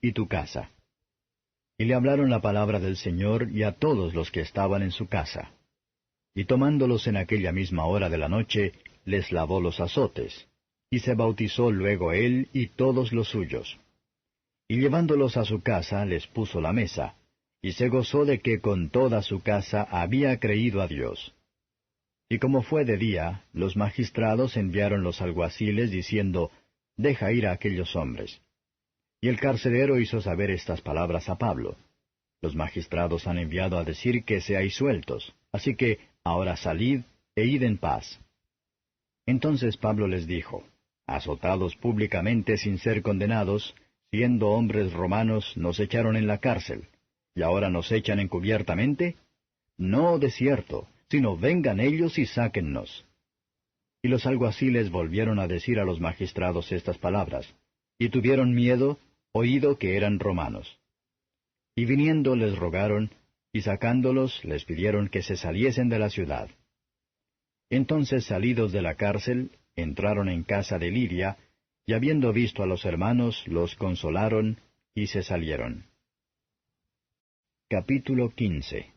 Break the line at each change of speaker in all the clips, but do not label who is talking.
y tu casa. Y le hablaron la palabra del Señor y a todos los que estaban en su casa. Y tomándolos en aquella misma hora de la noche, les lavó los azotes, y se bautizó luego él y todos los suyos. Y llevándolos a su casa, les puso la mesa, y se gozó de que con toda su casa había creído a Dios. Y como fue de día, los magistrados enviaron los alguaciles diciendo, Deja ir a aquellos hombres. Y el carcelero hizo saber estas palabras a Pablo. Los magistrados han enviado a decir que seáis sueltos, así que ahora salid e id en paz. Entonces Pablo les dijo, Azotados públicamente sin ser condenados, siendo hombres romanos, nos echaron en la cárcel, ¿y ahora nos echan encubiertamente? No, de cierto, sino vengan ellos y sáquennos. Y los alguaciles volvieron a decir a los magistrados estas palabras, y tuvieron miedo, oído que eran romanos. Y viniendo les rogaron, y sacándolos les pidieron que se saliesen de la ciudad. Entonces salidos de la cárcel, entraron en casa de Lidia, y habiendo visto a los hermanos, los consolaron, y se salieron. Capítulo 15.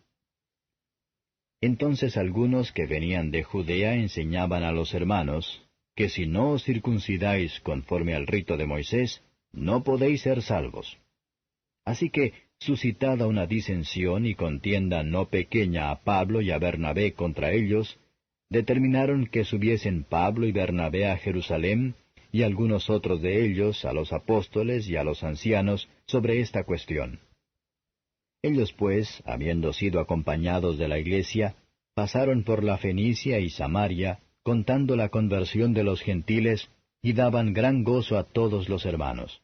Entonces algunos que venían de Judea enseñaban a los hermanos, que si no os circuncidáis conforme al rito de Moisés, no podéis ser salvos. Así que, suscitada una disensión y contienda no pequeña a Pablo y a Bernabé contra ellos, determinaron que subiesen Pablo y Bernabé a Jerusalén, y algunos otros de ellos a los apóstoles y a los ancianos sobre esta cuestión. Ellos pues, habiendo sido acompañados de la iglesia, pasaron por la Fenicia y Samaria, contando la conversión de los gentiles, y daban gran gozo a todos los hermanos.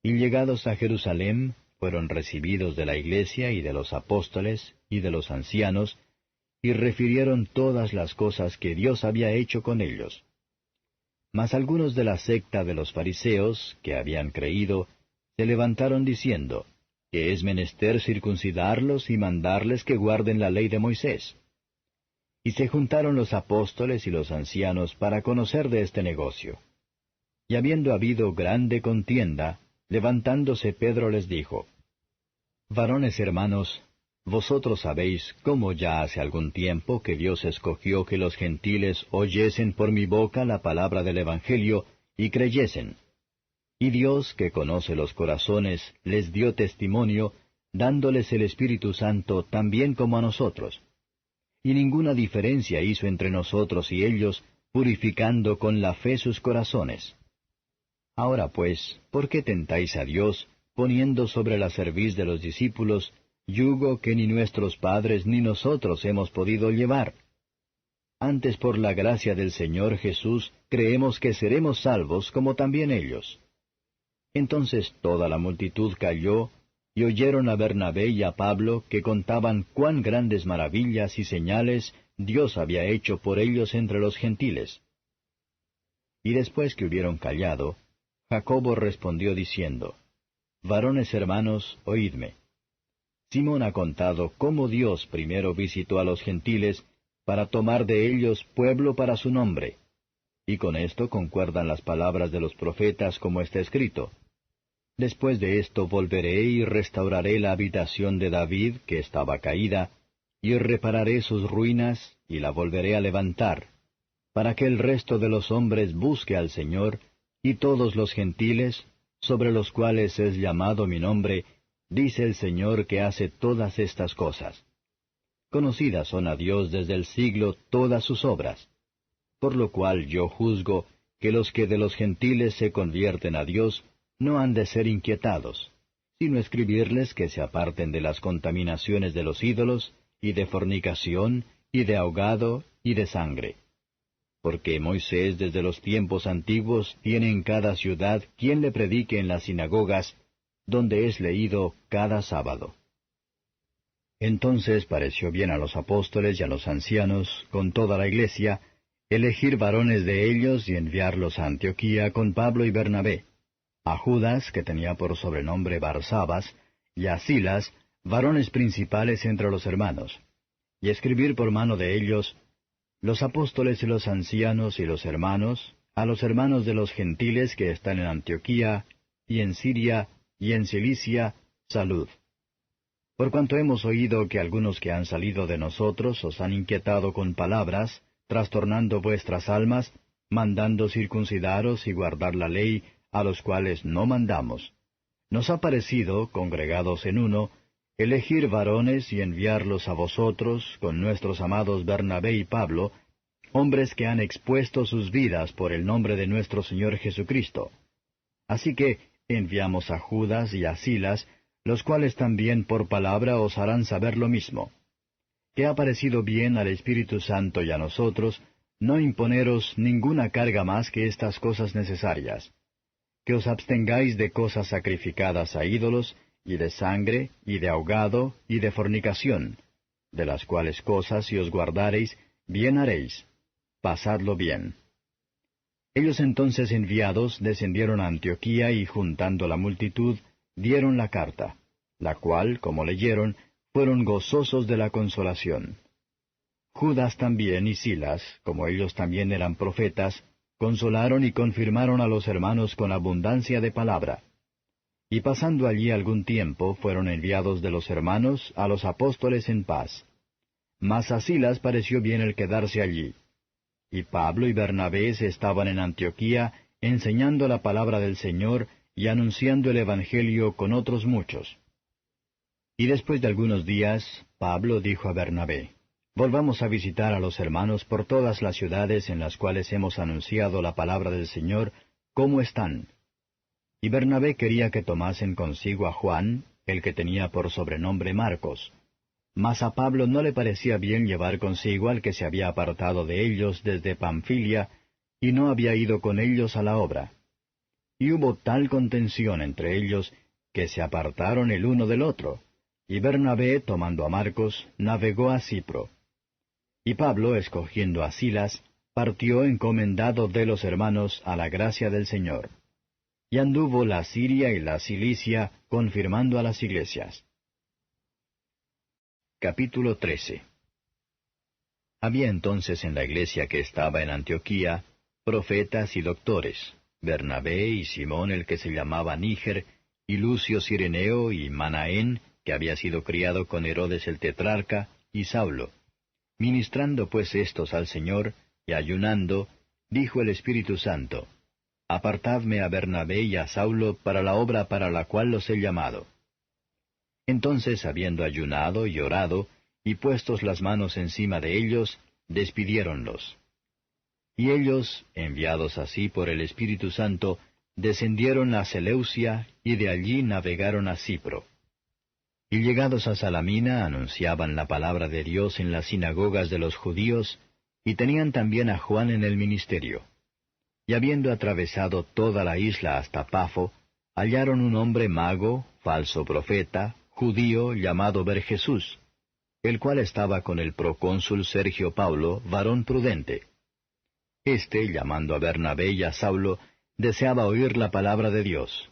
Y llegados a Jerusalén, fueron recibidos de la iglesia y de los apóstoles y de los ancianos, y refirieron todas las cosas que Dios había hecho con ellos. Mas algunos de la secta de los fariseos, que habían creído, se levantaron diciendo, que es menester circuncidarlos y mandarles que guarden la ley de Moisés. Y se juntaron los apóstoles y los ancianos para conocer de este negocio. Y habiendo habido grande contienda, levantándose Pedro les dijo, Varones hermanos, vosotros sabéis cómo ya hace algún tiempo que Dios escogió que los gentiles oyesen por mi boca la palabra del Evangelio y creyesen. Y Dios, que conoce los corazones, les dio testimonio, dándoles el Espíritu Santo también como a nosotros. Y ninguna diferencia hizo entre nosotros y ellos, purificando con la fe sus corazones. Ahora pues, ¿por qué tentáis a Dios, poniendo sobre la cerviz de los discípulos yugo que ni nuestros padres ni nosotros hemos podido llevar? Antes por la gracia del Señor Jesús creemos que seremos salvos como también ellos. Entonces toda la multitud calló, y oyeron a Bernabé y a Pablo que contaban cuán grandes maravillas y señales Dios había hecho por ellos entre los gentiles. Y después que hubieron callado, Jacobo respondió diciendo, Varones hermanos, oídme. Simón ha contado cómo Dios primero visitó a los gentiles para tomar de ellos pueblo para su nombre. Y con esto concuerdan las palabras de los profetas como está escrito. Después de esto volveré y restauraré la habitación de David que estaba caída, y repararé sus ruinas, y la volveré a levantar, para que el resto de los hombres busque al Señor, y todos los gentiles, sobre los cuales es llamado mi nombre, dice el Señor que hace todas estas cosas. Conocidas son a Dios desde el siglo todas sus obras. Por lo cual yo juzgo que los que de los gentiles se convierten a Dios no han de ser inquietados, sino escribirles que se aparten de las contaminaciones de los ídolos, y de fornicación, y de ahogado, y de sangre. Porque Moisés desde los tiempos antiguos tiene en cada ciudad quien le predique en las sinagogas, donde es leído cada sábado. Entonces pareció bien a los apóstoles y a los ancianos, con toda la iglesia, elegir varones de ellos y enviarlos a Antioquía con Pablo y Bernabé, a Judas, que tenía por sobrenombre Barsabas, y a Silas, varones principales entre los hermanos, y escribir por mano de ellos, los apóstoles y los ancianos y los hermanos, a los hermanos de los gentiles que están en Antioquía y en Siria, y en Cilicia, salud. Por cuanto hemos oído que algunos que han salido de nosotros os han inquietado con palabras, trastornando vuestras almas, mandando circuncidaros y guardar la ley, a los cuales no mandamos. Nos ha parecido, congregados en uno, elegir varones y enviarlos a vosotros, con nuestros amados Bernabé y Pablo, hombres que han expuesto sus vidas por el nombre de nuestro Señor Jesucristo. Así que enviamos a Judas y a Silas, los cuales también por palabra os harán saber lo mismo. Que ha parecido bien al Espíritu Santo y a nosotros, no imponeros ninguna carga más que estas cosas necesarias: que os abstengáis de cosas sacrificadas a ídolos, y de sangre, y de ahogado, y de fornicación, de las cuales cosas si os guardareis, bien haréis. Pasadlo bien. Ellos entonces enviados descendieron a Antioquía y juntando la multitud, dieron la carta, la cual, como leyeron, fueron gozosos de la consolación. Judas también y Silas, como ellos también eran profetas, consolaron y confirmaron a los hermanos con abundancia de palabra. Y pasando allí algún tiempo, fueron enviados de los hermanos a los apóstoles en paz. Mas a Silas pareció bien el quedarse allí. Y Pablo y Bernabé estaban en Antioquía, enseñando la palabra del Señor y anunciando el Evangelio con otros muchos. Y después de algunos días, Pablo dijo a Bernabé: Volvamos a visitar a los hermanos por todas las ciudades en las cuales hemos anunciado la palabra del Señor, cómo están. Y Bernabé quería que tomasen consigo a Juan, el que tenía por sobrenombre Marcos. Mas a Pablo no le parecía bien llevar consigo al que se había apartado de ellos desde Pamfilia, y no había ido con ellos a la obra. Y hubo tal contención entre ellos, que se apartaron el uno del otro, y Bernabé, tomando a Marcos, navegó a Cipro. Y Pablo, escogiendo a Silas, partió encomendado de los hermanos a la gracia del Señor. Y anduvo la Siria y la Cilicia, confirmando a las iglesias. Capítulo 13. Había entonces en la iglesia que estaba en Antioquía profetas y doctores, Bernabé y Simón el que se llamaba Níger, y Lucio Cireneo y Manaén, que había sido criado con Herodes el tetrarca, y Saulo. Ministrando pues éstos al Señor, y ayunando, dijo el Espíritu Santo: Apartadme a Bernabé y a Saulo para la obra para la cual los he llamado. Entonces, habiendo ayunado y orado, y puestos las manos encima de ellos, despidiéronlos. Y ellos, enviados así por el Espíritu Santo, descendieron a Seleucia, y de allí navegaron a Cipro. Y llegados a Salamina, anunciaban la palabra de Dios en las sinagogas de los judíos, y tenían también a Juan en el ministerio. Y habiendo atravesado toda la isla hasta Pafo, hallaron un hombre mago, falso profeta, judío, llamado Bar-Jesús, el cual estaba con el procónsul Sergio Paulo, varón prudente. Este, llamando a Bernabé y a Saulo, deseaba oír la palabra de Dios.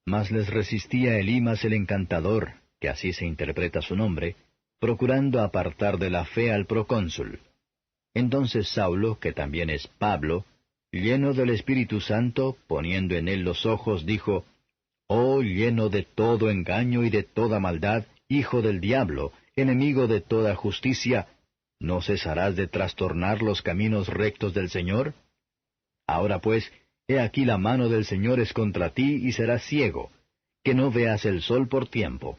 Mas les resistía Elimas el encantador, que así se interpreta su nombre, procurando apartar de la fe al procónsul. Entonces Saulo, que también es Pablo, lleno del Espíritu Santo, poniendo en él los ojos, dijo: Oh, lleno de todo engaño y de toda maldad, hijo del diablo, enemigo de toda justicia, ¿no cesarás de trastornar los caminos rectos del Señor? Ahora pues, he aquí la mano del Señor es contra ti y serás ciego, que no veas el sol por tiempo.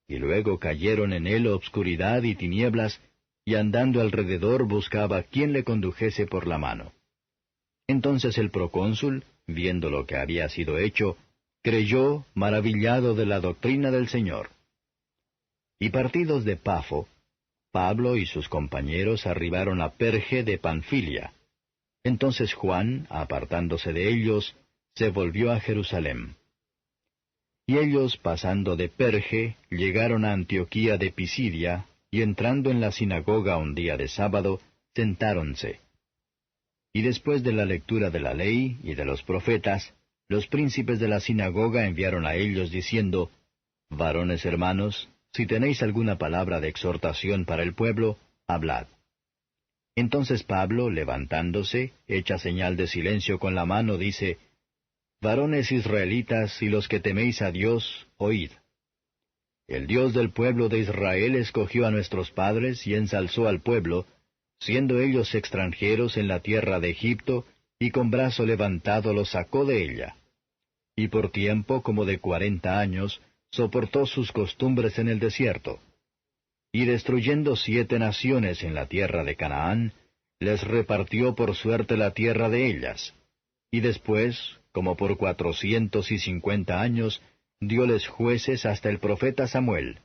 Y luego cayeron en él obscuridad y tinieblas, y andando alrededor buscaba quién le condujese por la mano. Entonces el procónsul, viendo lo que había sido hecho, creyó, maravillado de la doctrina del Señor. Y partidos de Pafo, Pablo y sus compañeros arribaron a Perge de Panfilia. Entonces Juan, apartándose de ellos, se volvió a Jerusalén. Y ellos, pasando de Perge, llegaron a Antioquía de Pisidia, y entrando en la sinagoga un día de sábado, sentáronse. Y después de la lectura de la ley y de los profetas, los príncipes de la sinagoga enviaron a ellos diciendo: Varones hermanos, si tenéis alguna palabra de exhortación para el pueblo, hablad. Entonces Pablo, levantándose, hecha señal de silencio con la mano, dice: varones israelitas y los que teméis a Dios, oíd. El Dios del pueblo de Israel escogió a nuestros padres y ensalzó al pueblo, siendo ellos extranjeros en la tierra de Egipto, y con brazo levantado los sacó de ella. Y por tiempo como de 40 años, soportó sus costumbres en el desierto. Y destruyendo 7 naciones en la tierra de Canaán, les repartió por suerte la tierra de ellas. Y después, como por 450 años, dióles jueces hasta el profeta Samuel.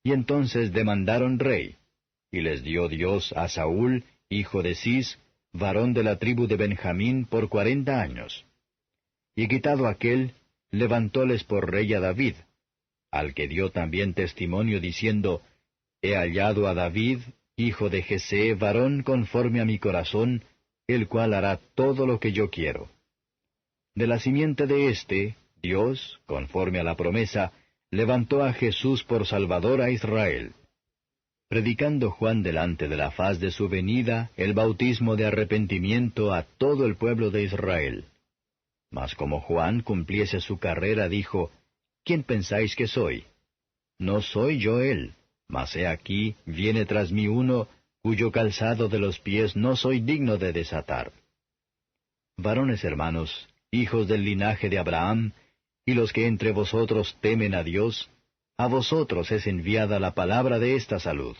Y entonces demandaron rey, y les dio Dios a Saúl, hijo de Cis, varón de la tribu de Benjamín, por 40 años. Y quitado aquél, levantóles por rey a David, al que dio también testimonio diciendo, He hallado a David, hijo de Jesé, varón conforme a mi corazón, el cual hará todo lo que yo quiero. De la simiente de éste, Dios, conforme a la promesa, levantó a Jesús por Salvador a Israel. Predicando Juan delante de la faz de su venida el bautismo de arrepentimiento a todo el pueblo de Israel. Mas como Juan cumpliese su carrera, dijo, ¿Quién pensáis que soy? No soy yo él, mas he aquí, viene tras mí uno, cuyo calzado de los pies no soy digno de desatar. Varones hermanos, hijos del linaje de Abraham, y los que entre vosotros temen a Dios, a vosotros es enviada la palabra de esta salud.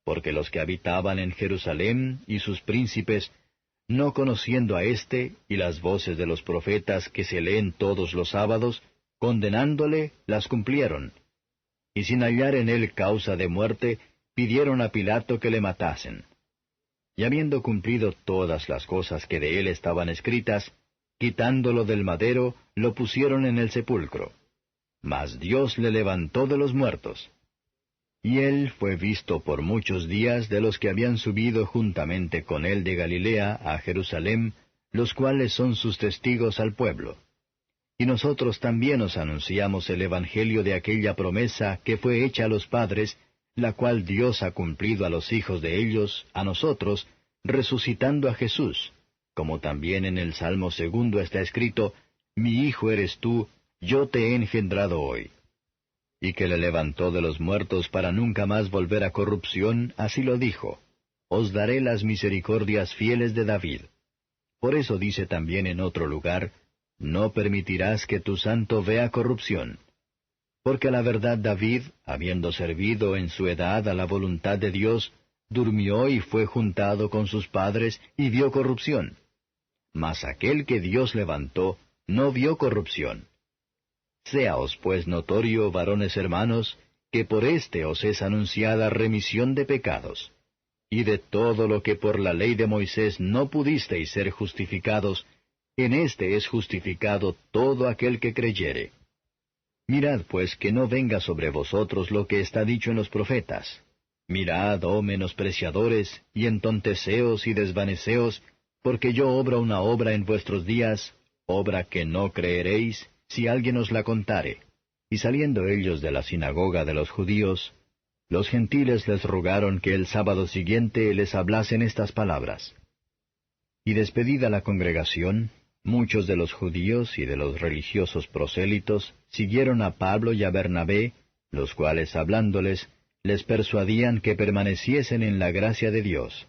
Porque los que habitaban en Jerusalén y sus príncipes, no conociendo a éste y las voces de los profetas que se leen todos los sábados, condenándole, las cumplieron. Y sin hallar en él causa de muerte, pidieron a Pilato que le matasen. Y habiendo cumplido todas las cosas que de él estaban escritas, quitándolo del madero, lo pusieron en el sepulcro. Mas Dios le levantó de los muertos. Y él fue visto por muchos días de los que habían subido juntamente con él de Galilea a Jerusalén, los cuales son sus testigos al pueblo. Y nosotros también os anunciamos el Evangelio de aquella promesa que fue hecha a los padres, la cual Dios ha cumplido a los hijos de ellos, a nosotros, resucitando a Jesús, como también en el Salmo 2 está escrito, Mi hijo eres tú, yo te he engendrado hoy. Y que le levantó de los muertos para nunca más volver a corrupción, así lo dijo, Os daré las misericordias fieles de David. Por eso dice también en otro lugar, No permitirás que tu santo vea corrupción. Porque a la verdad David, habiendo servido en su edad a la voluntad de Dios, durmió y fue juntado con sus padres y vio corrupción. Mas aquel que Dios levantó, no vio corrupción. Séaos pues notorio, varones hermanos, que por éste os es anunciada remisión de pecados. Y de todo lo que por la ley de Moisés no pudisteis ser justificados, en éste es justificado todo aquel que creyere. Mirad pues que no venga sobre vosotros lo que está dicho en los profetas. Mirad, oh menospreciadores, y entonteceos y desvaneceos, porque yo obro una obra en vuestros días, obra que no creeréis, si alguien os la contare. Y saliendo ellos de la sinagoga de los judíos, los gentiles les rogaron que el sábado siguiente les hablasen estas palabras. Y despedida la congregación, muchos de los judíos y de los religiosos prosélitos siguieron a Pablo y a Bernabé, los cuales hablándoles, les persuadían que permaneciesen en la gracia de Dios.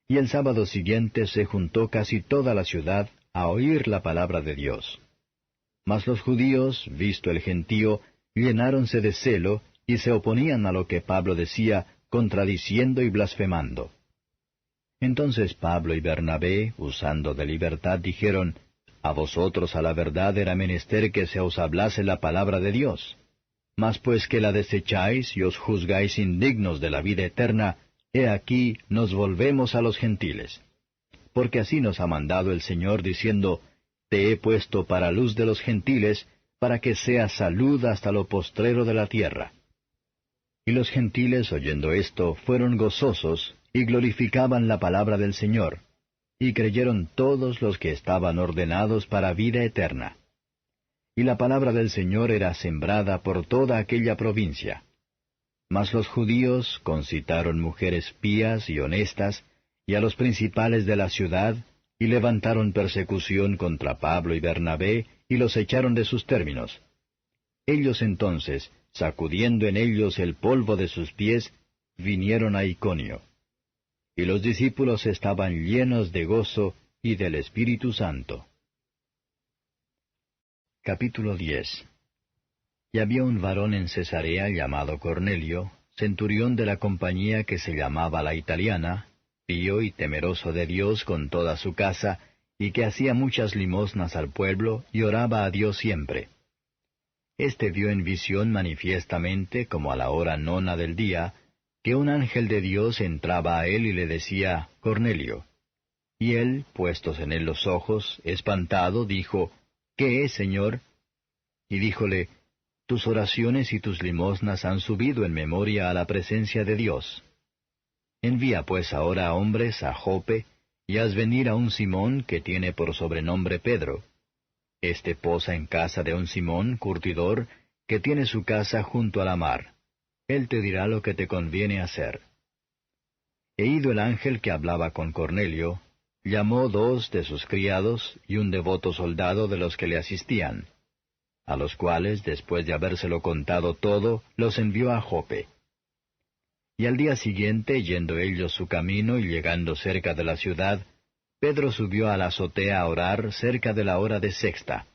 Y el sábado siguiente se juntó casi toda la ciudad a oír la palabra de Dios. Mas los judíos, visto el gentío, llenáronse de celo, y se oponían a lo que Pablo decía, contradiciendo y blasfemando. Entonces Pablo y Bernabé, usando de libertad, dijeron, A vosotros a la verdad era menester que se os hablase la palabra de Dios. Mas pues que la desecháis y os juzgáis indignos de la vida eterna, he aquí nos volvemos a los gentiles. Porque así nos ha mandado el Señor diciendo, Te he puesto para luz de los gentiles, para que seas salud hasta lo postrero de la tierra. Y los gentiles, oyendo esto, fueron gozosos, y glorificaban la palabra del Señor, y creyeron todos los que estaban ordenados para vida eterna. Y la palabra del Señor era sembrada por toda aquella provincia. Mas los judíos concitaron mujeres pías y honestas, y a los principales de la ciudad, y levantaron persecución contra Pablo y Bernabé, y los echaron de sus términos. Ellos entonces, sacudiendo en ellos el polvo de sus pies, vinieron a Iconio. Y los discípulos estaban llenos de gozo y del Espíritu Santo. Capítulo 10. Y había un varón en Cesarea llamado Cornelio, centurión de la compañía que se llamaba la Italiana, pío y temeroso de Dios con toda su casa, y que hacía muchas limosnas al pueblo, y oraba a Dios siempre. Este vio en visión manifiestamente, como a la hora nona del día, que un ángel de Dios entraba a él y le decía, Cornelio. Y él, puestos en él los ojos, espantado, dijo, ¿Qué es, Señor? Y díjole, Tus oraciones y tus limosnas han subido en memoria a la presencia de Dios. Envía pues ahora a hombres a Jope, y haz venir a un Simón que tiene por sobrenombre Pedro. Este posa en casa de un Simón, curtidor, que tiene su casa junto a la mar. Él te dirá lo que te conviene hacer. E ido el ángel que hablaba con Cornelio, llamó 2 de sus criados y un devoto soldado de los que le asistían, a los cuales, después de habérselo contado todo, los envió a Jope. Y al día siguiente, yendo ellos su camino y llegando cerca de la ciudad, Pedro subió a la azotea a orar cerca de la hora de sexta.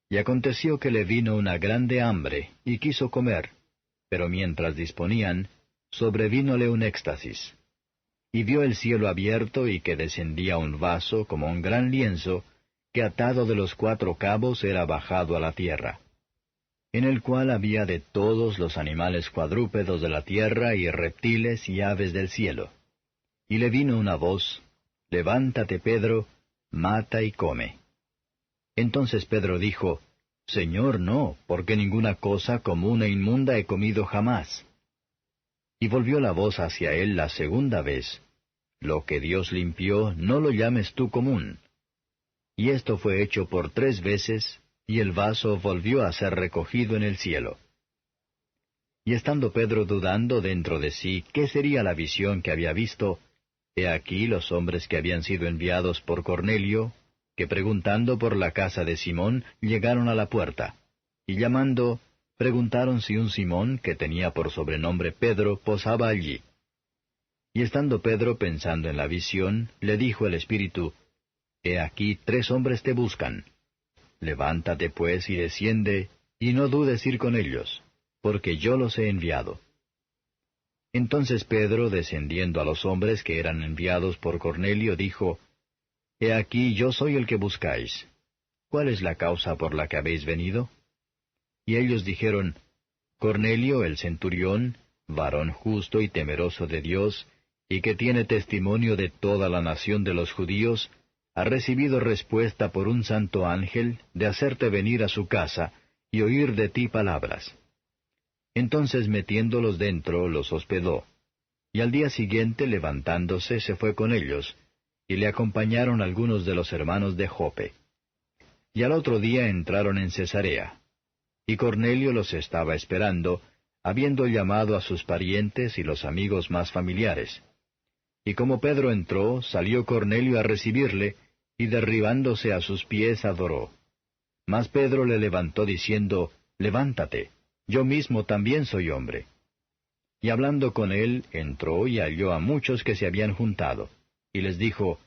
Y aconteció que le vino una grande hambre, y quiso comer, pero mientras disponían, sobrevínole un éxtasis. Y vio el cielo abierto y que descendía un vaso como un gran lienzo, que atado de los 4 cabos era bajado a la tierra, en el cual había de todos los animales cuadrúpedos de la tierra y reptiles y aves del cielo. Y le vino una voz, Levántate, Pedro, mata y come. Entonces Pedro dijo, Señor, no, porque ninguna cosa común e inmunda he comido jamás. Y volvió la voz hacia él la segunda vez, Lo que Dios limpió, no lo llames tú común. Y esto fue hecho por 3 veces, y el vaso volvió a ser recogido en el cielo. Y estando Pedro dudando dentro de sí qué sería la visión que había visto, he aquí los hombres que habían sido enviados por Cornelio, que preguntando por la casa de Simón, llegaron a la puerta, y llamando, preguntaron si un Simón, que tenía por sobrenombre Pedro, posaba allí. Y estando Pedro pensando en la visión, le dijo el Espíritu, He aquí 3 hombres te buscan. Levántate pues y desciende, y no dudes ir con ellos, porque yo los he enviado. Entonces Pedro, descendiendo a los hombres que eran enviados por Cornelio, dijo, He aquí yo soy el que buscáis. ¿Cuál es la causa por la que habéis venido? Y ellos dijeron, Cornelio el centurión, varón justo y temeroso de Dios, y que tiene testimonio de toda la nación de los judíos, ha recibido respuesta por un santo ángel de hacerte venir a su casa y oír de ti palabras. Entonces metiéndolos dentro, los hospedó, y al día siguiente levantándose se fue con ellos, y le acompañaron algunos de los hermanos de Jope. Y al otro día entraron en Cesarea, y Cornelio los estaba esperando, habiendo llamado a sus parientes y los amigos más familiares. Y como Pedro entró, salió Cornelio a recibirle, y derribándose a sus pies adoró. Mas Pedro le levantó diciendo, Levántate, yo mismo también soy hombre. Y hablando con él, entró y halló a muchos que se habían juntado, y les dijo,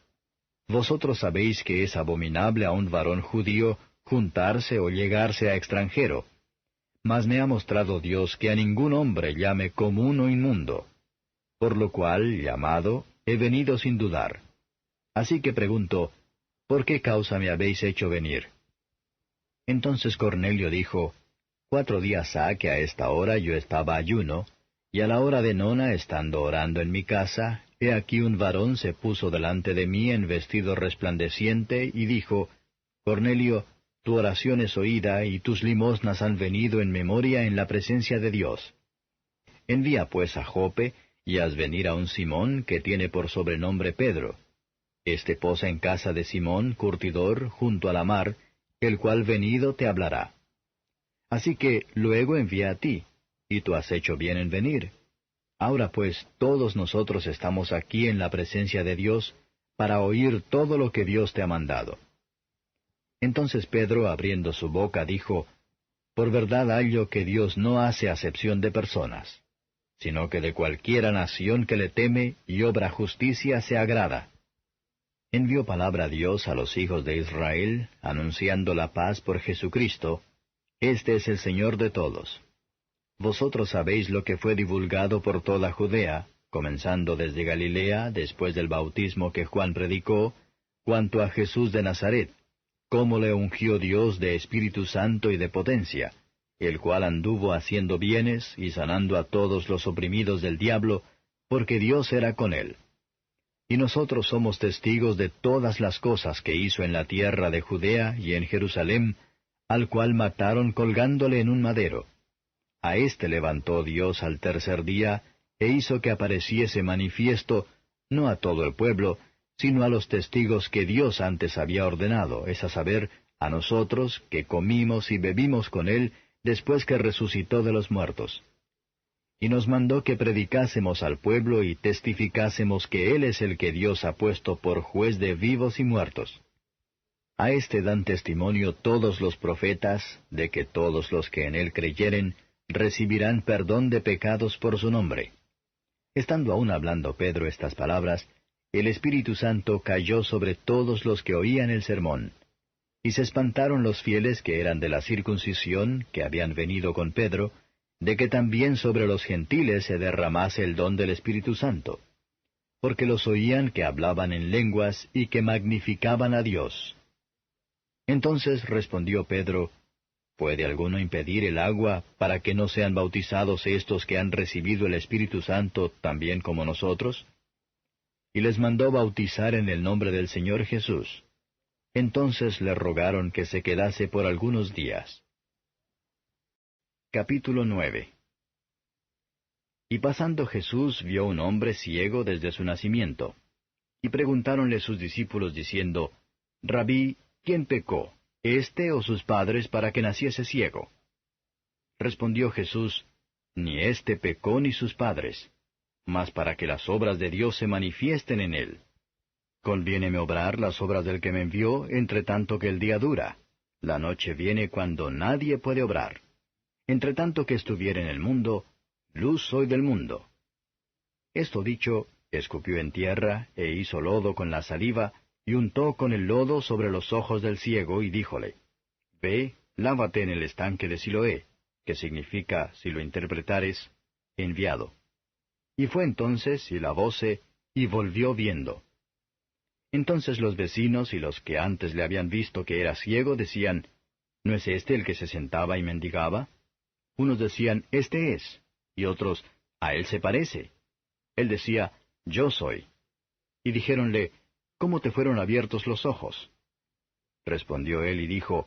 Vosotros sabéis que es abominable a un varón judío juntarse o llegarse a extranjero. Mas me ha mostrado Dios que a ningún hombre llame común o inmundo. Por lo cual, llamado, he venido sin dudar. Así que pregunto, ¿por qué causa me habéis hecho venir? Entonces Cornelio dijo, 4 días ha que a esta hora yo estaba ayuno, y a la hora de nona, estando orando en mi casa, he aquí un varón se puso delante de mí en vestido resplandeciente, y dijo, Cornelio, tu oración es oída, y tus limosnas han venido en memoria en la presencia de Dios. Envía pues a Jope, y haz venir a un Simón, que tiene por sobrenombre Pedro. Este posa en casa de Simón, curtidor, junto a la mar, el cual venido te hablará. Así que luego envía a ti, y tú has hecho bien en venir. Ahora pues todos nosotros estamos aquí en la presencia de Dios, para oír todo lo que Dios te ha mandado. Entonces Pedro, abriendo su boca, dijo, Por verdad hallo que Dios no hace acepción de personas, sino que de cualquiera nación que le teme y obra justicia se agrada. Envió palabra a Dios a los hijos de Israel, anunciando la paz por Jesucristo. Este es el Señor de todos. Vosotros sabéis lo que fue divulgado por toda Judea, comenzando desde Galilea, después del bautismo que Juan predicó, cuanto a Jesús de Nazaret, cómo le ungió Dios de Espíritu Santo y de potencia, el cual anduvo haciendo bienes y sanando a todos los oprimidos del diablo, porque Dios era con él. Y nosotros somos testigos de todas las cosas que hizo en la tierra de Judea y en Jerusalén, al cual mataron colgándole en un madero. A éste levantó Dios al tercer día, e hizo que apareciese manifiesto, no a todo el pueblo, sino a los testigos que Dios antes había ordenado, es a saber, a nosotros, que comimos y bebimos con él después que resucitó de los muertos. Y nos mandó que predicásemos al pueblo y testificásemos que Él es el que Dios ha puesto por juez de vivos y muertos. A éste dan testimonio todos los profetas, de que todos los que en Él creyeren recibirán perdón de pecados por su nombre. Estando aún hablando Pedro estas palabras, el Espíritu Santo cayó sobre todos los que oían el sermón. Y se espantaron los fieles que eran de la circuncisión, que habían venido con Pedro, de que también sobre los gentiles se derramase el don del Espíritu Santo, porque los oían que hablaban en lenguas y que magnificaban a Dios. Entonces respondió Pedro, ¿Puede alguno impedir el agua para que no sean bautizados estos que han recibido el Espíritu Santo también como nosotros? Y les mandó bautizar en el nombre del Señor Jesús. Entonces le rogaron que se quedase por algunos días. Capítulo 9. Y pasando Jesús vio un hombre ciego desde su nacimiento. Y preguntáronle sus discípulos diciendo, Rabí, ¿quién pecó, éste o sus padres, para que naciese ciego? Respondió Jesús, Ni éste pecó ni sus padres, mas para que las obras de Dios se manifiesten en él. Conviéneme obrar las obras del que me envió, entre tanto que el día dura. La noche viene cuando nadie puede obrar. Entre tanto que estuviera en el mundo, luz soy del mundo. Esto dicho, escupió en tierra, e hizo lodo con la saliva, y untó con el lodo sobre los ojos del ciego, y díjole, Ve, lávate en el estanque de Siloé, que significa, si lo interpretares, enviado. Y fue entonces, y lavóse, y volvió viendo. Entonces los vecinos y los que antes le habían visto que era ciego decían, ¿No es este el que se sentaba y mendigaba? Unos decían, Este es, y otros, A él se parece. Él decía, Yo soy. Y dijéronle, ¿Cómo te fueron abiertos los ojos? Respondió él y dijo,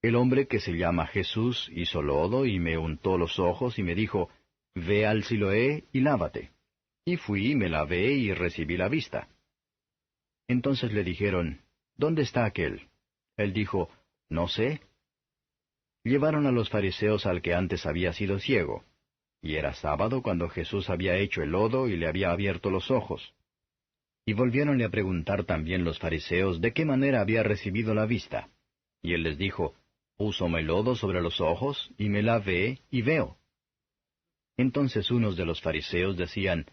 El hombre que se llama Jesús hizo lodo y me untó los ojos y me dijo, Ve al Siloé y lávate. Y fui y me lavé y recibí la vista. Entonces le dijeron, ¿Dónde está aquel? Él dijo, No sé. Llevaron a los fariseos al que antes había sido ciego. Y era sábado cuando Jesús había hecho el lodo y le había abierto los ojos. Y volviéronle a preguntar también los fariseos de qué manera había recibido la vista. Y él les dijo, Púsome lodo sobre los ojos, y me lavé, y veo. Entonces unos de los fariseos decían,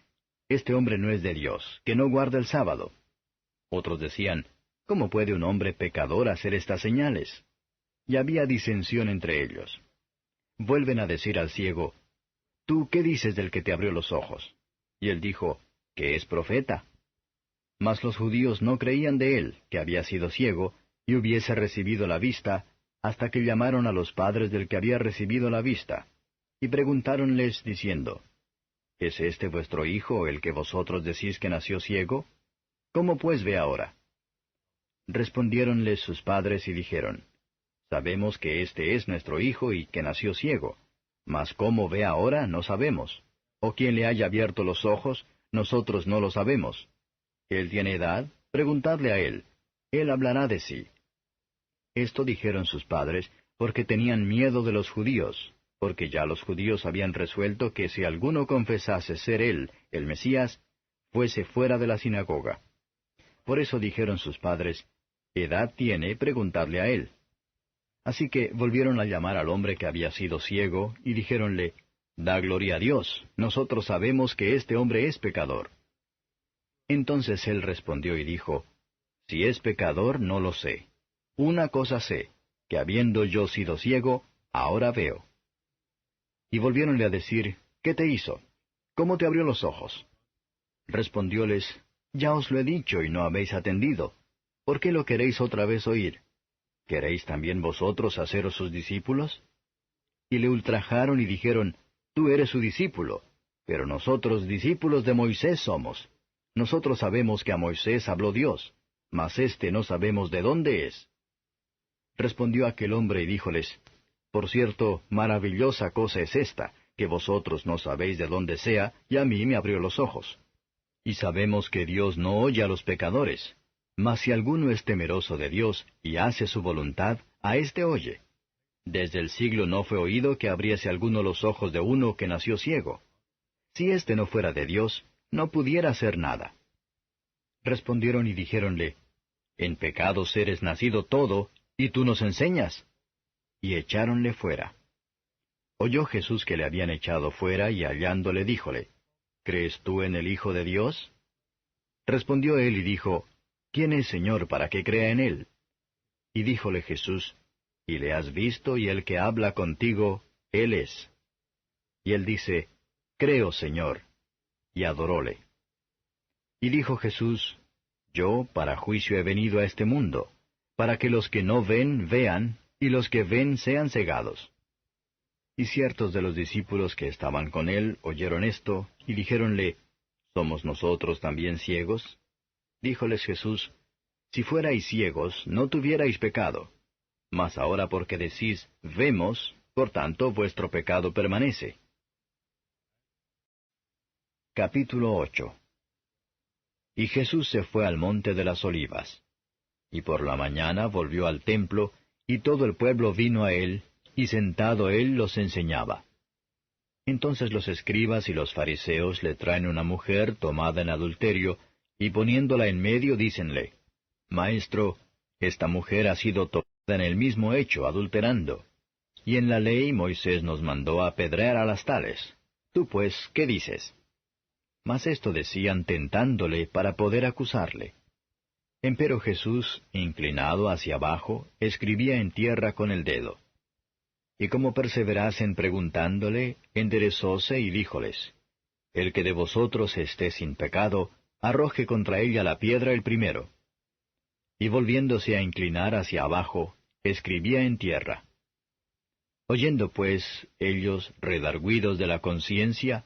Este hombre no es de Dios, que no guarda el sábado. Otros decían, ¿Cómo puede un hombre pecador hacer estas señales? Y había disensión entre ellos. Vuelven a decir al ciego, ¿Tú qué dices del que te abrió los ojos? Y él dijo, que es profeta. Mas los judíos no creían de él, que había sido ciego, y hubiese recibido la vista, hasta que llamaron a los padres del que había recibido la vista, y preguntáronles diciendo, ¿Es este vuestro hijo el que vosotros decís que nació ciego? ¿Cómo pues ve ahora? Respondiéronles sus padres y dijeron, Sabemos que este es nuestro hijo y que nació ciego, mas cómo ve ahora no sabemos. O quién le haya abierto los ojos, nosotros no lo sabemos. Él tiene edad, preguntadle a él, él hablará de sí. Esto dijeron sus padres, porque tenían miedo de los judíos, porque ya los judíos habían resuelto que si alguno confesase ser él, el Mesías, fuese fuera de la sinagoga. Por eso dijeron sus padres, «¿Edad tiene? Preguntadle a él». Así que volvieron a llamar al hombre que había sido ciego, y dijéronle, «Da gloria a Dios, nosotros sabemos que este hombre es pecador». Entonces él respondió y dijo, «Si es pecador, no lo sé. Una cosa sé, que habiendo yo sido ciego, ahora veo». Y volviéronle a decir, «¿Qué te hizo? ¿Cómo te abrió los ojos?» Respondióles, «Ya os lo he dicho y no habéis atendido. ¿Por qué lo queréis otra vez oír? ¿Queréis también vosotros haceros sus discípulos?» Y le ultrajaron y dijeron, «Tú eres su discípulo, pero nosotros discípulos de Moisés somos. Nosotros sabemos que a Moisés habló Dios, mas éste no sabemos de dónde es». Respondió aquel hombre y díjoles, «Por cierto, maravillosa cosa es esta, que vosotros no sabéis de dónde sea, y a mí me abrió los ojos. Y sabemos que Dios no oye a los pecadores, mas si alguno es temeroso de Dios y hace su voluntad, a éste oye. Desde el siglo no fue oído que abriese alguno los ojos de uno que nació ciego. Si éste no fuera de Dios, no pudiera hacer nada». Respondieron y dijéronle, «En pecados eres nacido todo, y tú nos enseñas». Y echáronle fuera. Oyó Jesús que le habían echado fuera, y hallándole díjole, «¿Crees tú en el Hijo de Dios?» Respondió él y dijo, «¿Quién es, Señor, para que crea en él?» Y díjole Jesús, «Y le has visto, y el que habla contigo, él es». Y él dice, «Creo, Señor», y adoróle. Y dijo Jesús, «Yo para juicio he venido a este mundo, para que los que no ven vean, y los que ven sean cegados». Y ciertos de los discípulos que estaban con él oyeron esto, y dijéronle, ¿Somos nosotros también ciegos? Díjoles Jesús, Si fuerais ciegos, no tuvierais pecado. Mas ahora porque decís, vemos, por tanto vuestro pecado permanece. Capítulo 8. Y Jesús se fue al monte de las Olivas. Y por la mañana volvió al templo, y todo el pueblo vino a él, y sentado él los enseñaba. Entonces los escribas y los fariseos le traen una mujer tomada en adulterio, y poniéndola en medio dícenle, Maestro, esta mujer ha sido tomada en el mismo hecho, adulterando. Y en la ley Moisés nos mandó a apedrear a las tales. Tú pues, ¿qué dices? Mas esto decían tentándole para poder acusarle. Empero Jesús, inclinado hacia abajo, escribía en tierra con el dedo. Y como perseverasen preguntándole, enderezóse y díjoles, El que de vosotros esté sin pecado, arroje contra ella la piedra el primero. Y volviéndose a inclinar hacia abajo, escribía en tierra. Oyendo pues ellos, redargüidos de la conciencia,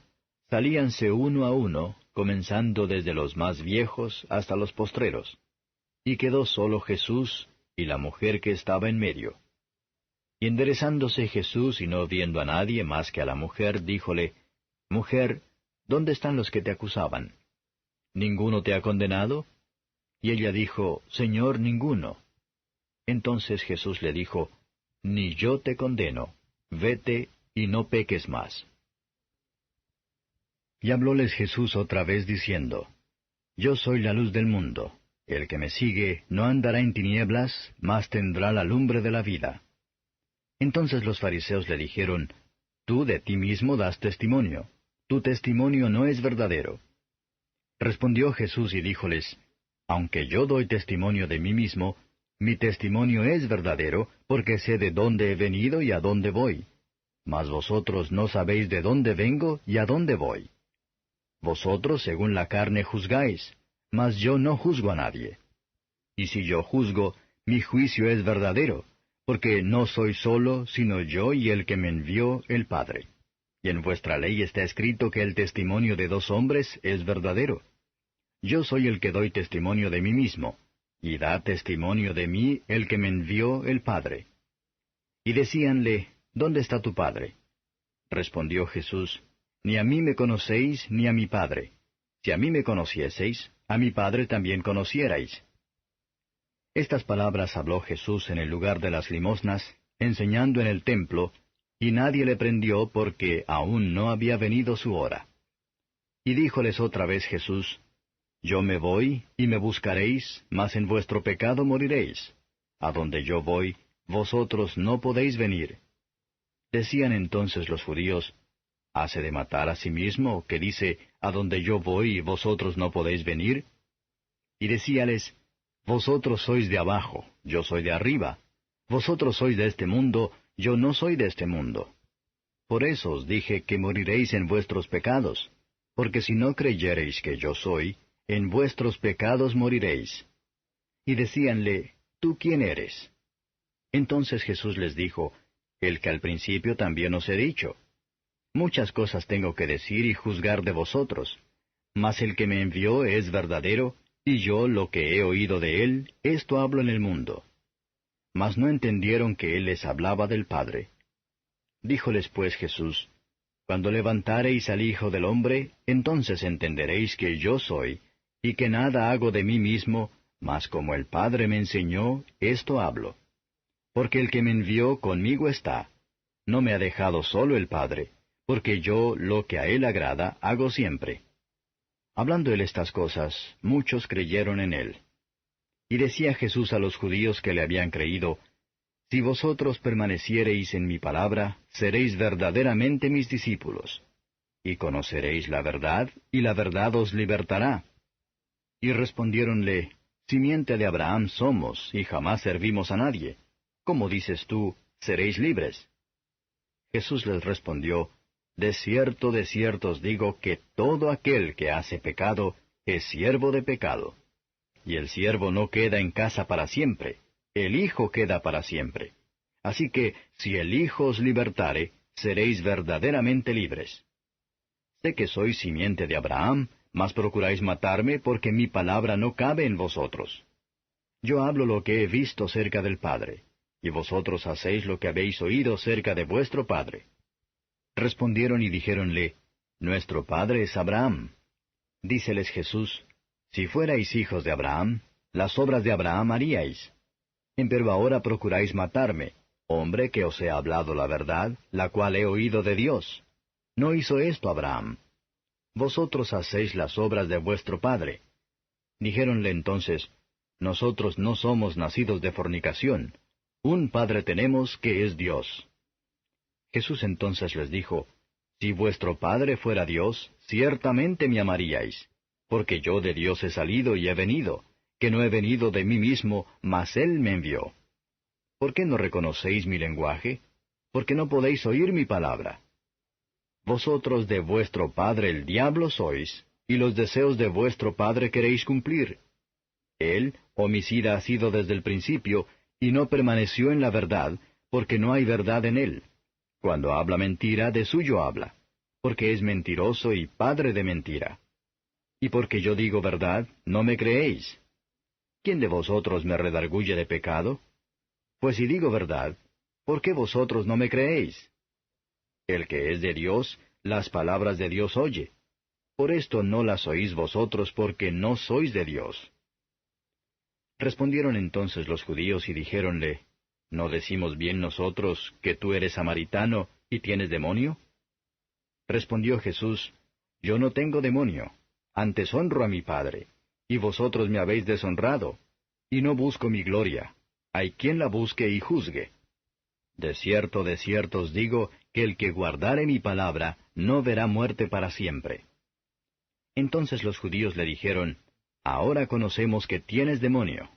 salíanse uno a uno, comenzando desde los más viejos hasta los postreros. Y quedó solo Jesús y la mujer que estaba en medio. Y enderezándose Jesús y no viendo a nadie más que a la mujer, díjole, Mujer, ¿dónde están los que te acusaban? ¿Ninguno te ha condenado? Y ella dijo, Señor, ninguno. Entonces Jesús le dijo, Ni yo te condeno, vete y no peques más. Y hablóles Jesús otra vez diciendo, Yo soy la luz del mundo. El que me sigue no andará en tinieblas, mas tendrá la lumbre de la vida. Entonces los fariseos le dijeron, Tú de ti mismo das testimonio, tu testimonio no es verdadero. Respondió Jesús y díjoles, Aunque yo doy testimonio de mí mismo, mi testimonio es verdadero, porque sé de dónde he venido y a dónde voy. Mas vosotros no sabéis de dónde vengo y a dónde voy. Vosotros según la carne juzgáis, mas yo no juzgo a nadie. Y si yo juzgo, mi juicio es verdadero, porque no soy solo, sino yo y el que me envió, el Padre. Y en vuestra ley está escrito que el testimonio de dos hombres es verdadero. Yo soy el que doy testimonio de mí mismo, y da testimonio de mí el que me envió, el Padre. Y decíanle, ¿Dónde está tu Padre? Respondió Jesús, Ni a mí me conocéis, ni a mi Padre. Si a mí me conocieseis, a mi Padre también conocierais. Estas palabras habló Jesús en el lugar de las limosnas, enseñando en el templo, y nadie le prendió porque aún no había venido su hora. Y díjoles otra vez Jesús, Yo me voy, y me buscaréis, mas en vuestro pecado moriréis. A donde yo voy, vosotros no podéis venir. Decían entonces los judíos, ¿hase de matar a sí mismo, que dice, a donde yo voy, y vosotros no podéis venir? Y decíales, vosotros sois de abajo, yo soy de arriba. Vosotros sois de este mundo, yo no soy de este mundo. Por eso os dije que moriréis en vuestros pecados, porque si no creyereis que yo soy, en vuestros pecados moriréis. Y decíanle, ¿tú quién eres? Entonces Jesús les dijo, el que al principio también os he dicho. Muchas cosas tengo que decir y juzgar de vosotros, mas el que me envió es verdadero, y yo lo que he oído de él, esto hablo en el mundo. Mas no entendieron que él les hablaba del Padre. Díjoles pues Jesús, cuando levantareis al Hijo del Hombre, entonces entenderéis que yo soy, y que nada hago de mí mismo, mas como el Padre me enseñó, esto hablo. Porque el que me envió conmigo está. No me ha dejado solo el Padre, porque yo lo que a él agrada hago siempre. Hablando él estas cosas, muchos creyeron en él. Y decía Jesús a los judíos que le habían creído, si vosotros permaneciereis en mi palabra, seréis verdaderamente mis discípulos, y conoceréis la verdad, y la verdad os libertará. Y respondiéronle, simiente de Abraham somos, y jamás servimos a nadie. ¿Cómo dices tú, seréis libres? Jesús les respondió, de cierto os digo que todo aquel que hace pecado es siervo de pecado. Y el siervo no queda en casa para siempre, el Hijo queda para siempre. Así que, si el Hijo os libertare, seréis verdaderamente libres. Sé que sois simiente de Abraham, mas procuráis matarme porque mi palabra no cabe en vosotros. Yo hablo lo que he visto cerca del Padre, y vosotros hacéis lo que habéis oído cerca de vuestro padre. Respondieron y dijéronle, Nuestro padre es Abraham. Díceles Jesús, Si fuerais hijos de Abraham, las obras de Abraham haríais. Empero ahora procuráis matarme, hombre que os he hablado la verdad, la cual he oído de Dios. No hizo esto Abraham. Vosotros hacéis las obras de vuestro padre. Dijéronle entonces, Nosotros no somos nacidos de fornicación. Un Padre tenemos que es Dios. Jesús entonces les dijo, Si vuestro Padre fuera Dios, ciertamente me amaríais, porque yo de Dios he salido y he venido, que no he venido de mí mismo, mas Él me envió. ¿Por qué no reconocéis mi lenguaje? Porque no podéis oír mi palabra. Vosotros de vuestro padre el diablo sois, y los deseos de vuestro padre queréis cumplir. Él, homicida ha sido desde el principio, y no permaneció en la verdad, porque no hay verdad en él. Cuando habla mentira, de suyo habla, porque es mentiroso y padre de mentira. Y porque yo digo verdad, no me creéis. ¿Quién de vosotros me redarguye de pecado? Pues si digo verdad, ¿por qué vosotros no me creéis? El que es de Dios, las palabras de Dios oye. Por esto no las oís vosotros, porque no sois de Dios. Respondieron entonces los judíos y dijéronle, ¿No decimos bien nosotros que tú eres samaritano y tienes demonio? Respondió Jesús, Yo no tengo demonio, antes honro a mi Padre, y vosotros me habéis deshonrado, y no busco mi gloria. Hay quien la busque y juzgue. De cierto os digo, que el que guardare mi palabra, no verá muerte para siempre. Entonces los judíos le dijeron, Ahora conocemos que tienes demonio.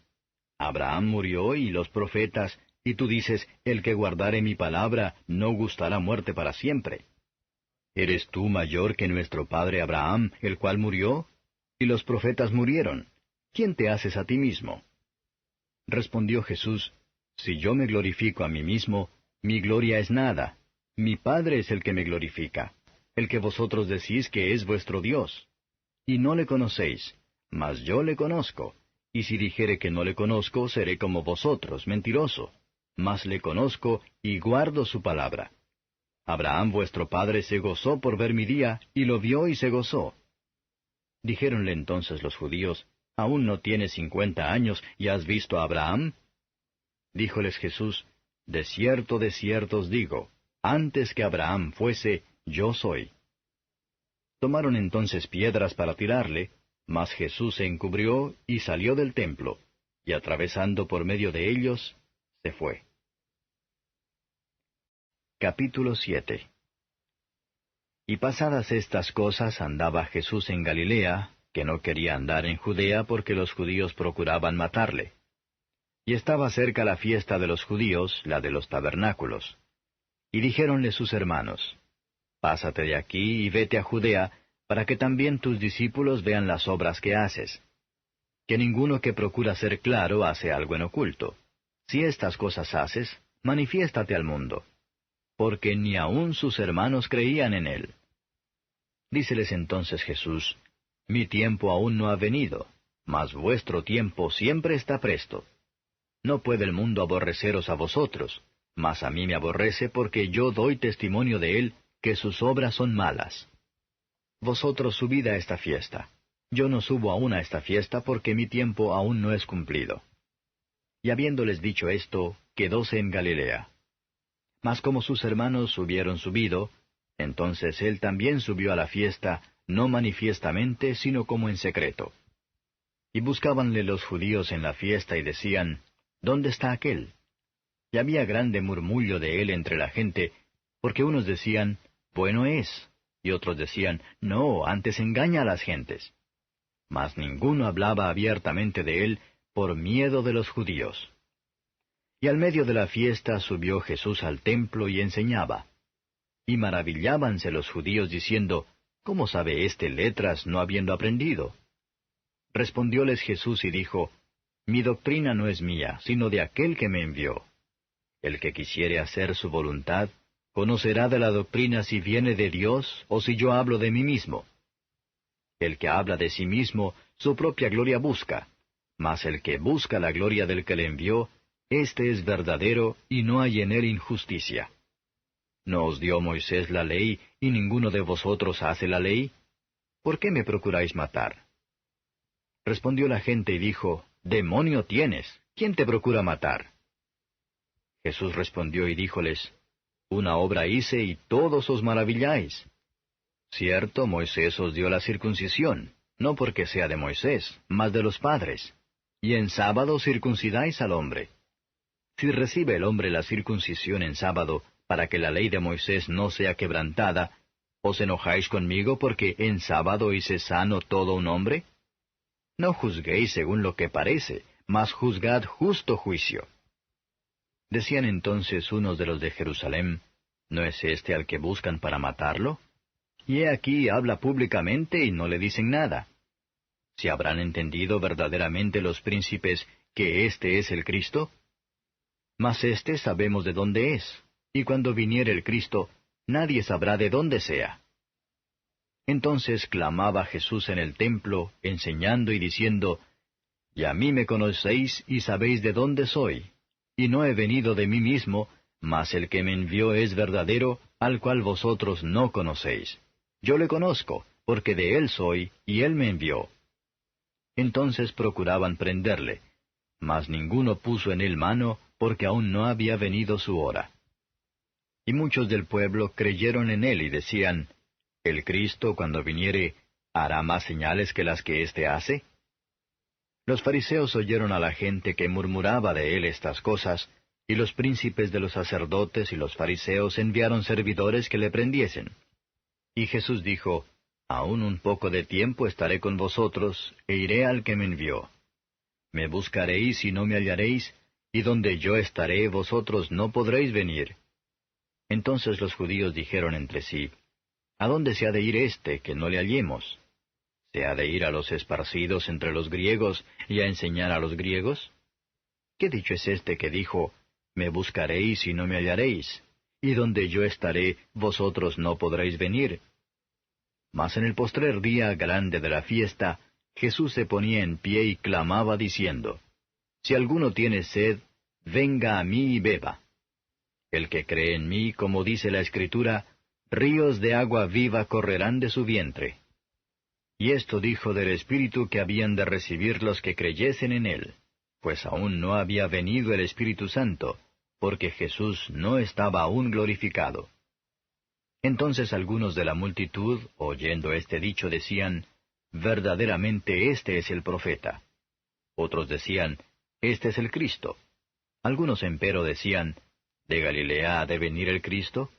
Abraham murió y los profetas, y tú dices, el que guardare mi palabra, no gustará muerte para siempre. ¿Eres tú mayor que nuestro padre Abraham, el cual murió? Y los profetas murieron. ¿Quién te haces a ti mismo? Respondió Jesús, Si yo me glorifico a mí mismo, mi gloria es nada. Mi Padre es el que me glorifica, el que vosotros decís que es vuestro Dios. Y no le conocéis, mas yo le conozco. Y si dijere que no le conozco, seré como vosotros, mentiroso. Mas le conozco y guardo su palabra. Abraham vuestro padre se gozó por ver mi día, y lo vio y se gozó. Dijéronle entonces los judíos, ¿Aún no tienes 50 años y has visto a Abraham? Díjoles Jesús, De cierto os digo, antes que Abraham fuese, yo soy. Tomaron entonces piedras para tirarle, Mas Jesús se encubrió y salió del templo, y atravesando por medio de ellos, se fue. Capítulo 7. Y pasadas estas cosas andaba Jesús en Galilea, que no quería andar en Judea porque los judíos procuraban matarle. Y estaba cerca la fiesta de los judíos, la de los tabernáculos. Y dijéronle sus hermanos, Pásate de aquí y vete a Judea, para que también tus discípulos vean las obras que haces. Que ninguno que procura ser claro hace algo en oculto. Si estas cosas haces, manifiéstate al mundo. Porque ni aun sus hermanos creían en él. Díceles entonces Jesús, Mi tiempo aún no ha venido, mas vuestro tiempo siempre está presto. No puede el mundo aborreceros a vosotros, mas a mí me aborrece porque yo doy testimonio de él que sus obras son malas. Vosotros subid a esta fiesta. Yo no subo aún a esta fiesta porque mi tiempo aún no es cumplido. Y habiéndoles dicho esto, quedóse en Galilea. Mas como sus hermanos hubieron subido, entonces él también subió a la fiesta, no manifiestamente, sino como en secreto. Y buscábanle los judíos en la fiesta y decían, ¿Dónde está aquél? Y había grande murmullo de él entre la gente, porque unos decían, Bueno es, y otros decían, No, antes engaña a las gentes. Mas ninguno hablaba abiertamente de él por miedo de los judíos. Y al medio de la fiesta subió Jesús al templo y enseñaba. Y maravillábanse los judíos diciendo, ¿Cómo sabe éste letras no habiendo aprendido? Respondióles Jesús y dijo, Mi doctrina no es mía, sino de aquel que me envió. El que quisiere hacer su voluntad, conocerá de la doctrina si viene de Dios o si yo hablo de mí mismo. El que habla de sí mismo, su propia gloria busca, mas el que busca la gloria del que le envió, éste es verdadero y no hay en él injusticia. ¿No os dio Moisés la ley y ninguno de vosotros hace la ley? ¿Por qué me procuráis matar? Respondió la gente y dijo, Demonio tienes, ¿quién te procura matar? Jesús respondió y díjoles, Una obra hice y todos os maravilláis. Cierto, Moisés os dio la circuncisión, no porque sea de Moisés, mas de los padres. Y en sábado circuncidáis al hombre. Si recibe el hombre la circuncisión en sábado, para que la ley de Moisés no sea quebrantada, ¿os enojáis conmigo porque en sábado hice sano todo un hombre? No juzguéis según lo que parece, mas juzgad justo juicio. Decían entonces unos de los de Jerusalén, ¿no es este al que buscan para matarlo? Y he aquí habla públicamente y no le dicen nada. ¿Si habrán entendido verdaderamente los príncipes que éste es el Cristo? Mas éste sabemos de dónde es, y cuando viniere el Cristo, nadie sabrá de dónde sea. Entonces clamaba Jesús en el templo, enseñando y diciendo, Y a mí me conocéis y sabéis de dónde soy, y no he venido de mí mismo, mas el que me envió es verdadero, al cual vosotros no conocéis. Yo le conozco, porque de él soy, y él me envió. Entonces procuraban prenderle, mas ninguno puso en él mano, porque aún no había venido su hora. Y muchos del pueblo creyeron en él y decían, ¿El Cristo, cuando viniere, hará más señales que las que éste hace? Los fariseos oyeron a la gente que murmuraba de él estas cosas, y los príncipes de los sacerdotes y los fariseos enviaron servidores que le prendiesen. Y Jesús dijo, Aún un poco de tiempo estaré con vosotros, e iré al que me envió. Me buscaréis y no me hallaréis, y donde yo estaré vosotros no podréis venir. Entonces los judíos dijeron entre sí, ¿A dónde se ha de ir éste, que no le hallemos? ¿Se ha de ir a los esparcidos entre los griegos y a enseñar a los griegos? ¿Qué dicho es este que dijo, Me buscaréis y no me hallaréis, y donde yo estaré vosotros no podréis venir? Mas en el postrer día grande de la fiesta, Jesús se ponía en pie y clamaba diciendo, Si alguno tiene sed, venga a mí y beba. El que cree en mí, como dice la Escritura, ríos de agua viva correrán de su vientre. Y esto dijo del Espíritu que habían de recibir los que creyesen en él, pues aún no había venido el Espíritu Santo, porque Jesús no estaba aún glorificado. Entonces algunos de la multitud, oyendo este dicho, decían, verdaderamente este es el profeta. Otros decían, este es el Cristo. Algunos empero decían, ¿de Galilea ha de venir el Cristo?